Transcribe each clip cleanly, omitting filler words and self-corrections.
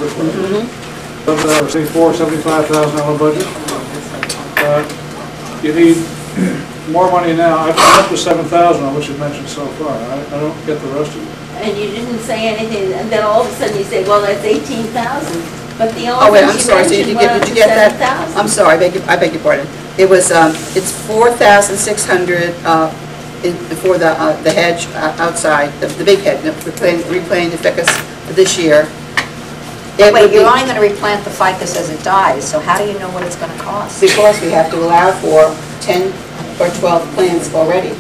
River Club. $74,000, $75,000 budget. You need more money now. I've up to 7,000 on what you mentioned so far. I don't get the rest of it. And you didn't say anything, and then all of a sudden you say, well, that's 18,000. But the Oh, only wait, I'm thing sorry, so you did mentioned you get that? 7,000. I'm sorry, I beg your pardon. It was, it's 4,600 for the hedge outside, the big hedge, replanting the ficus this year. Wait, you're only going to replant the ficus as it dies, so how do you know what it's going to cost? Because we have to allow for 10 or 12 plants already.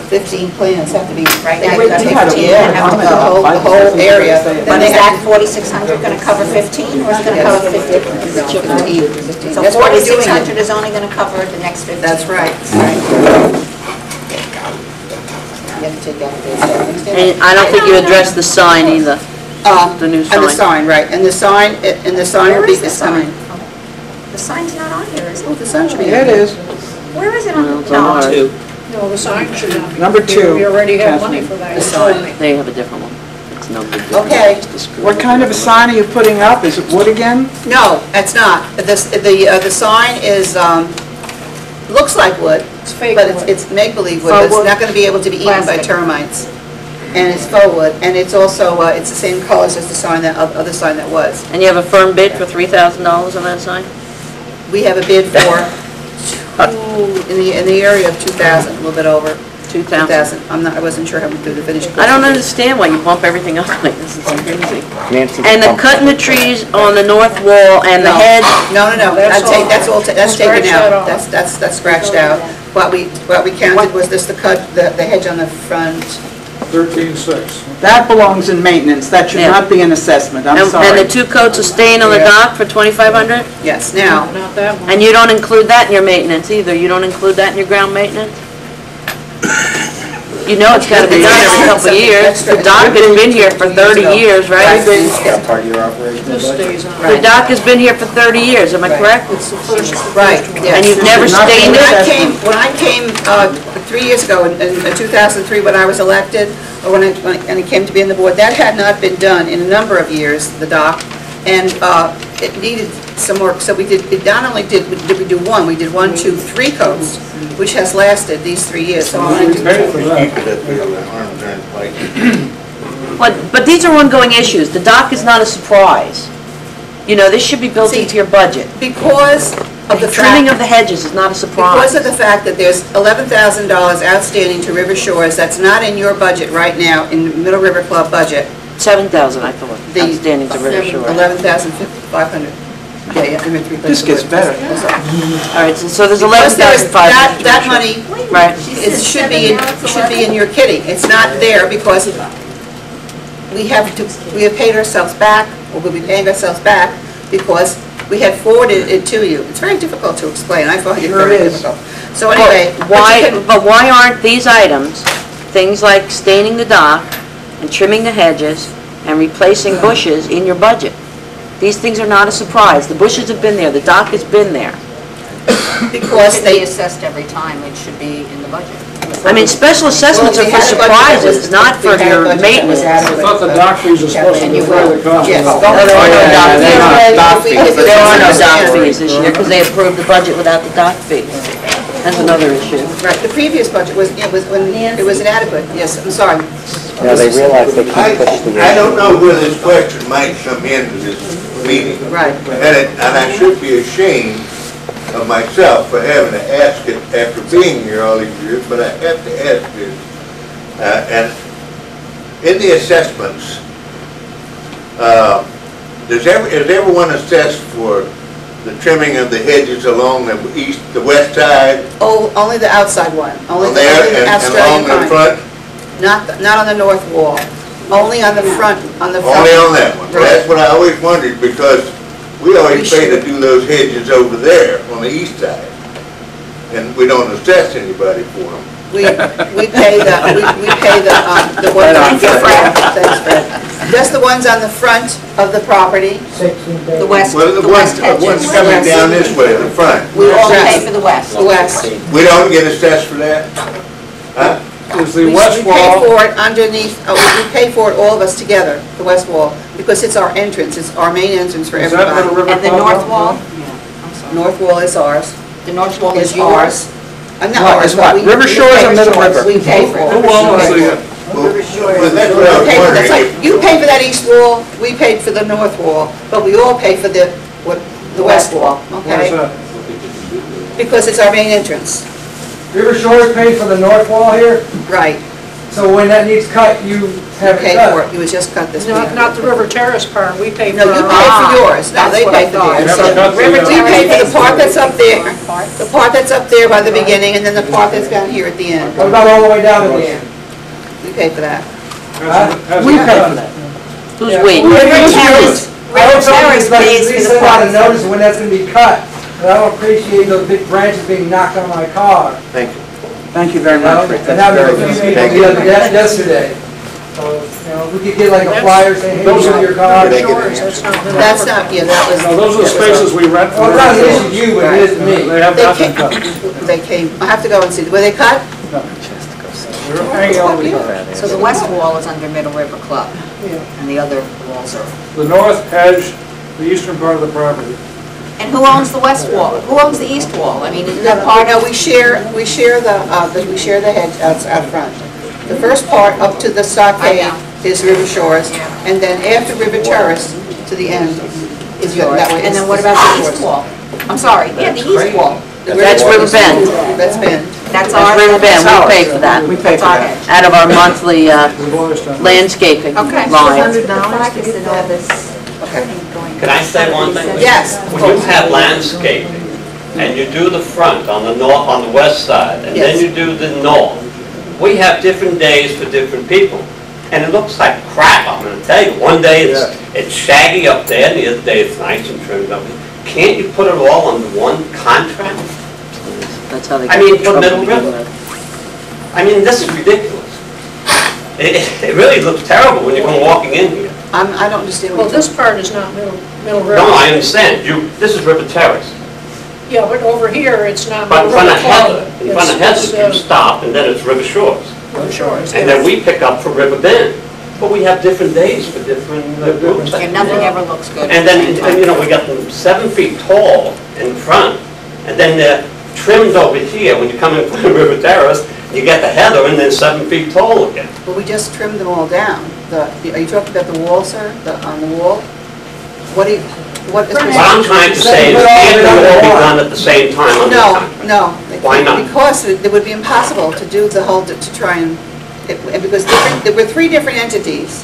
15 plants have to be, Right they now, have you've to got take 15 yeah, that have to the go. whole area. But is that 4,600 going to cover 15, or is it going to cover 50? So 4,600 is only going to cover the next 15. That's right. You have to take out the And I don't think you addressed the sign either. The new sign. And the sign, right, and the sign Where will be is the this sign? coming. The sign's not on here, is Oh, it? the sign should be. Yeah, it is. Where is it Well, on? it's on ours. No, the sign should not be. Number 2. We already have money for that. The sign. They have a different one. It's no big deal. Okay. It's the screw. What kind of a sign are you putting up? Is it wood again? No, it's not. The sign is, looks like wood, It's fake but wood. it's make-believe wood, Faux but it's wood. not going to be able to be eaten by Plastic. termites. And it's faux wood, and it's also, it's the same colors as the sign, that other sign that was. And you have a firm bid for $3,000 on that sign? We have a bid for, in the area of 2,000, a little bit over. 2,000. I wasn't sure how we do the finish. I don't understand why you bump everything up like this. It's crazy. Nancy, And the cutting the trees on the north wall and the No. hedge. No, That's all- that's taken scratch that out. off. That's scratched out. What we counted was this, the hedge on the front. 13,600. That belongs in maintenance. That should Yeah. not be an assessment. I'm And sorry. the 2 coats of stain on the Yeah. dock for $2,500? Yes, now, Not that one. And you don't include that in your maintenance either? You don't include that in your ground maintenance? You know it's gotta be done every couple of years. The dock has been here for 30 years, right? that's part of your operational This budget. stays on. The dock has been here for 30 years, am I correct? It's the first. right, yes. And you've never Not stained When it? I came 3 years ago, in 2003, when I was elected, or when I came to be on the board, that had not been done in a number of years, the dock, and it needed some work. So we not only did we do one, we did 1, 2, 3 coats, which has lasted these 3 years. So We paid for We that. keep it at the arm's length like. But these are ongoing issues. The dock is not a surprise. You know, this should be built See, into your budget. Because of The the trimming fact, of the hedges is not a surprise. because of the fact that there's $11,000 outstanding to River Shores, that's not in your budget right now, in the Middle River Club budget. 7,000, I thought, The outstanding to River Shore. 11,500. Yeah, I meant 3. This gets better. All right, so there's Because there's 11,500. that money, Right. it should be in your kitty. It's not there because we have paid ourselves back, or we'll be paying ourselves back, because we had forwarded it to you. It's very difficult to explain. I find it Sure very is. difficult. So anyway, But why aren't these items, things like staining the dock and trimming the hedges and replacing bushes in your budget? These things are not a surprise. The bushes have been there, the dock has been there. because Should be they, assessed every time, it should be in the budget. I mean, special assessments are for surprises, not for your maintenance. I thought the dock fees are supposed to be the cost. Yes. No, there are no dock fees. dock fees. There are no dock fees this year, because they approved the budget without the dock fees. That's another issue. right, the previous budget was inadequate. Yes, I'm sorry. Now, they realize they can't push the. I don't know where this question might come into this meeting. Right. And I should be ashamed of myself for having to ask it after being here all these years, but I have to ask this. And in the assessments, is everyone assessed for the trimming of the hedges along the west side? Oh, only the outside one. Only On the there and Australian along the pine. front? Not on the north wall. Only on the front, on the front. Only on that one. Right. That's what I always wondered, because we always We pay to should. do those hedges over there on the east side. And we don't assess anybody for them. We pay the ones on the front. Thanks, Fred. Just the ones on the front of the property. The west, Well, the west hedges. one's coming down this way, the front. We all Yes. pay for the west. The west. We don't get assessed for that? Huh? is the We west pay wall, for it underneath, we pay for it, all of us together, the west wall, because it's our entrance, it's our main entrance for is that everybody. Middle River And the Club north now? wall? North wall is ours. The north wall Is is ours. yours. Not What, ours, is but what? we- River we Shores pay or for Middle it. River? We pay for it. Who owns the, Well, that's what I was We wondering. pay for that. It's like, if- you pay for that east wall, we paid for the north wall, but we all pay for the west wall, where's okay? that? Because it's our main entrance. River Shores paid for the north wall here, Right, so when that needs cut, you have it pay for cut. it, it was just cut this week. Not the River Terrace part, we pay for No, you our pay own. for yours, no, that's they what I pay for thought. theirs. Never cut the, We pay for the part that's up there, Part? the part that's up there by the beginning, and then the part that's down here at the end. What about all the way down at the end? We pay for that. has We it pay cut? for that. Who's we? River Terrace, I hope somebody's Terrace like, pays at for least the send out a parts. notice when that's gonna be cut. But I don't appreciate those big branches being knocked on my car. Thank you. Thank you very You know? much, Rick. And That's that was very a few good. people Thank the you. other day, yesterday. So, you know, we could get like a flyer saying, hey, Those use are- your car. Thank you. Shores, that's not Middle That's River. not, yeah, that was. No, those are the that was spaces we rent. Well, it's not an issue to you, but it is to me. They have They not been came, cut. they came, I have to go and see, were they cut? We're hanging over the So the west wall is under Middle River Club, and the other walls are. The north edge, the eastern part of the property. And who owns the west wall? Who owns the east wall? I mean, isn't that part No, of? we share the hedge out front. The first part up to the stockade I know. is River Shores, and then after River Terrace to the end is that way. And then what about the east wall? I'm sorry, yeah, the east wall. That's River Bend. That's Bend. That's That's ours. River Bend, we pay for that. We pay That's for our that. hedge. Out of our monthly We've always done that. landscaping Okay. line. Can I say one thing? Yes. When you have landscaping, and you do the front on the north, on the west side, and then Yes. you do the north, we have different days for different people. And it looks like crap, I'm gonna tell you. One day it's shaggy up there, and the other day it's nice and trimmed up. Can't you put it all under one contract? That's how they I get mean, in trouble. Middle River. I mean, this is ridiculous. It really looks terrible when you come walking in here. I don't understand Well, what you're this part is not Middle River. No, I understand. This is River Terrace. Yeah, but over here, it's not But in Middle front River of Heather, Club. in front of Heather, you stop, and then it's River Shores. River Shores. And then we pick up for River Bend. But we have different days for different groups. And nothing ever looks good. And then, you know, we got them 7 feet tall in front, and then they're trimmed over here. When you come in from River Terrace, you get the heather, and then 7 feet tall again. Well, we just trimmed them all down. Are you talking about the wall, sir, on the wall? What is What I'm trying to say is, can't they all be done at the same time on the No, contract? no. they Why can't, not? Because it would be impossible to do the whole, to try and, because there were 3 different entities.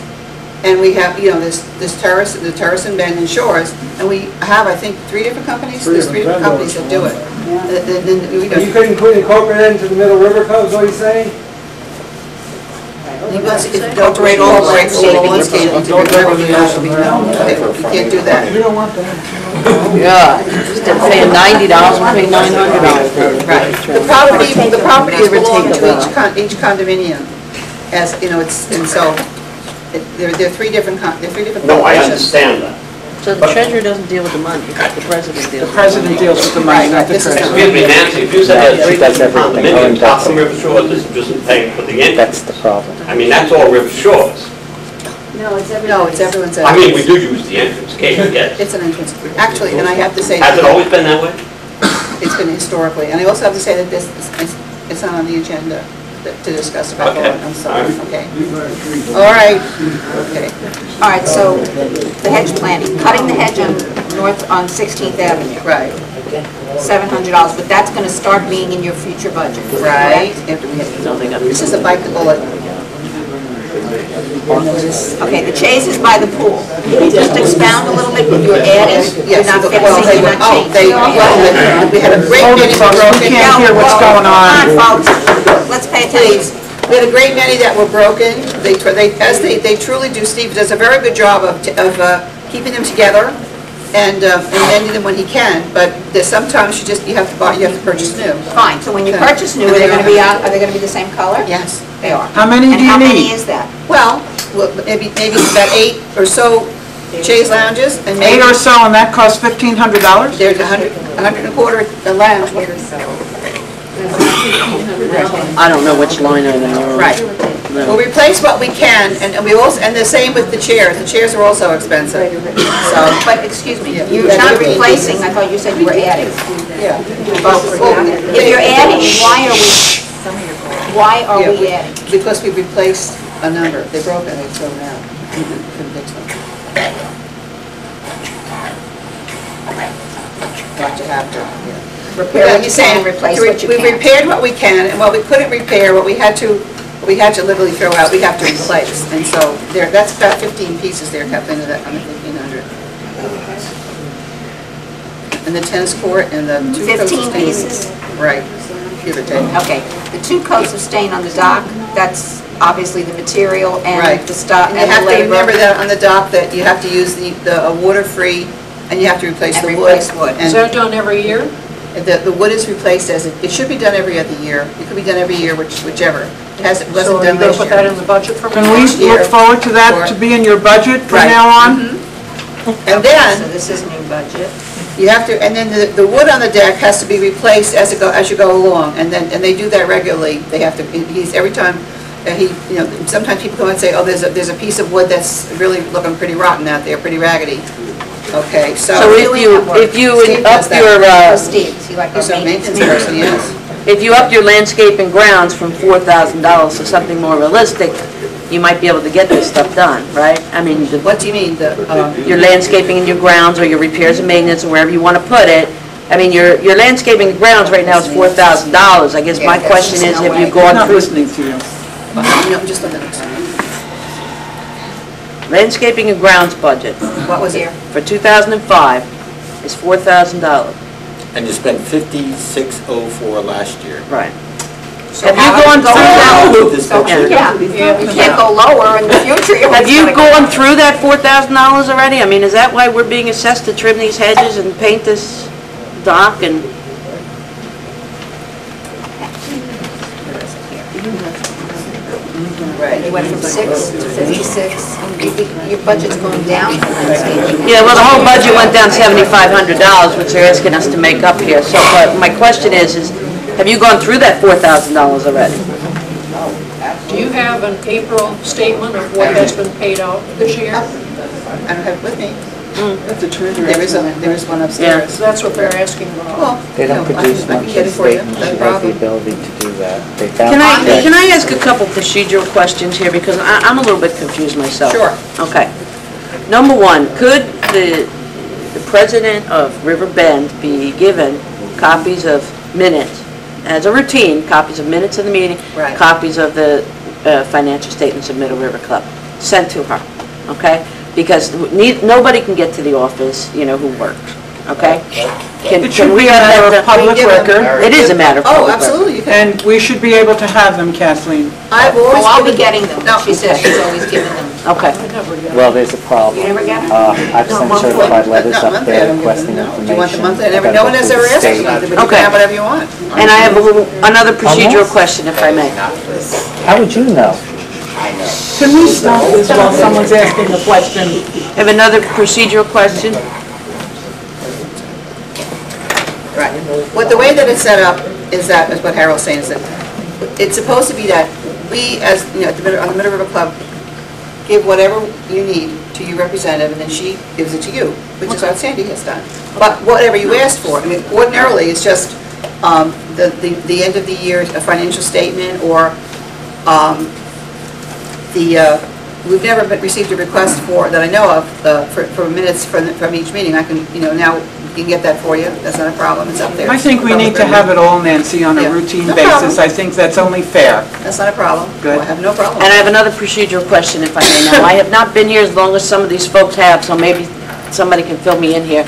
And we have, you know, this Terrace, the Terrace and Bend and Shores, and we have, I think, 3 different companies? There's 3 different companies that do it. You couldn't incorporate it into the Middle River Code, is what he's saying? You must incorporate all the landscaping into the river, we can't do that. Yeah, instead of paying $90, we're paying $900. Right. The properties belong to each condominium, as, you know, it's, and so, there are 3 different, they're 3 different No, I corporations. understand that. So the treasurer doesn't deal with the money, the president deals with The president deals with the money, not the This is- treasurer. Excuse me, Nancy, if you said there's 3 That's different everything. condominiums, how That's come River Shores isn't paying for the entrance? That's the problem. I mean, that's all River Shores. No, it's everybody. No, it's everyone's. I mean, we do use the entrance, can't you get? It's an entrance, actually, and I have to say. Has it always been that way? It's been historically, and I also have to say that this, it's not on the agenda to discuss about Okay. that, I'm sorry, All okay? All right, okay. All right, so the hedge planting, cutting the hedge on 16th Avenue, Right, $700, but that's going to start being in your future budget. right. After we have- This is a bite to bullet. Okay, the chase is by the pool. Can you just expound a little bit what you're adding? You're Yes, not well, fixing, you're not changing. we had a great Hold it, many folks, we broken. can't hear what's going on. Come on, folks, let's pay Please, attention. we had a great many that were broken. They truly do. Steve does a very good job of keeping them together and mending them when he can. But there's sometimes you have to purchase new. Fine, so when you Okay. purchase new, are they going to be the same color? Yes. They are. How many do you And how many need? is that? Well, maybe about 8 or so chaise lounges and 8 maybe or so, and that costs $1,500? there's $100 and a quarter a lounge. I don't know which line item they're on. Right. No. We'll replace what we can, and we also, and the same with the chairs. The chairs are also expensive. So, But, excuse me, you're not replacing, I thought you said you were adding. yeah. If you're adding, why are Yeah, we adding? Because we replaced a number. They broke and they thrown out. Couldn't fix them. Got to have to, yeah. Repair what you can, replace what you We can't. repaired what we can, and what we couldn't repair, what we had to literally throw out, we have to replace. And so there, that's about 15 pieces there, Kathleen, of that on the 1,500. And the tennis court and the 2 coats of 15 stain. pieces? Right, give or take. Okay, the 2 coats of stain on the dock, that's obviously the material Right. and the stuff And and you have the to labor. remember that on the dock, that you have to use the water-free, and you have to replace And the wood. replace wood. Is that done every year? The wood is replaced as, it should be done every other year. It could be done every year, whichever. It hasn't, So wasn't are you done going last to put that year. in the budget for me? Can we year. look forward to that to be in your budget from Right. now on? And So then, this is new budget. you have to, and then the wood on the deck has to be replaced as you go along, and they do that regularly. They have to, every time, sometimes people come and say, oh, there's a piece of wood that's really looking pretty rotten out there, pretty raggedy. Okay, So so. if you Steve up does that. your, Steve, is he like our He's a maintenance maintenance person, person? yes. if you up your landscape and grounds from $4,000 to something more realistic, you might be able to get this stuff done, right? I mean, What do you mean, your landscaping and your grounds, or your repairs and maintenance, or wherever you want to put it. I mean, your landscaping and grounds right now is $4,000. I guess my Yeah, question there's is, no have you way. gone Not through listening to you. no, just a minute. landscaping and grounds budget What was it? for 2005 is $4,000. And you spent 5604 last year. Right. So Have you how gone do through that? With this picture. Yeah, you can't go lower in the future. you Have always you gotta go gone up. through that $4,000 already? I mean, is that why we're being assessed to trim these hedges and paint this dock and? Right. You went from 6 to 56, your budget's going down for landscaping. Yeah, well, the whole budget went down $7,500, which they're asking us to make up here. So, but my question is, have you gone through that $4,000 already? Do you have an April statement of what has been paid out this year? I don't have it with me. That's a treasure. There is one upstairs. That's what they're asking about. Well, They don't I produce can monthly get it for you, statements. no She has the problem. ability to do that. They found Can I ask a couple procedural questions here, because I'm a little bit confused myself? Sure. Okay. Number one, could the president of River Bend be given copies of minutes, as a routine, copies of minutes of the meeting, Right. copies of the financial statements of Middle River Club, sent to her, okay? Because nobody can get to the office, who works, okay? It should be a matter of public record, It is a matter of Oh, public record. absolutely, you can. and we should be able to have them, Kathleen. I've always Oh, I'll be given- getting them. No, She says she's always giving them. Okay. Well, there's a problem. You never get it? I've sent certified letters Not up monthly, I there don't give requesting them, no. information. Do you want the monthly? I've got No to one go has through ever the asked state. for monthly, but you Okay. can have whatever you want. And I have another procedural question, if I may. How would you know? Can we stop this while someone's asking a question? I have another procedural question. Right. What the way that it's set up is what Harold's saying, is that it's supposed to be that we, as, on the Middle River Club, give whatever you need to your representative, and then she gives it to you, which is what Sandy has done. But whatever you asked for, I mean, ordinarily, it's just the end of the year, a financial statement, or we've never received a request that I know of, for minutes from each meeting. I can, now, we can get that for you, that's not a problem, it's up there. I think we need to have it all, Nancy, on a Yeah. routine No basis. problem. I think that's only fair. That's not a problem. Good. I have no problem. And I have another procedural question, if I may now. I have not been here as long as some of these folks have, so maybe somebody can fill me in here.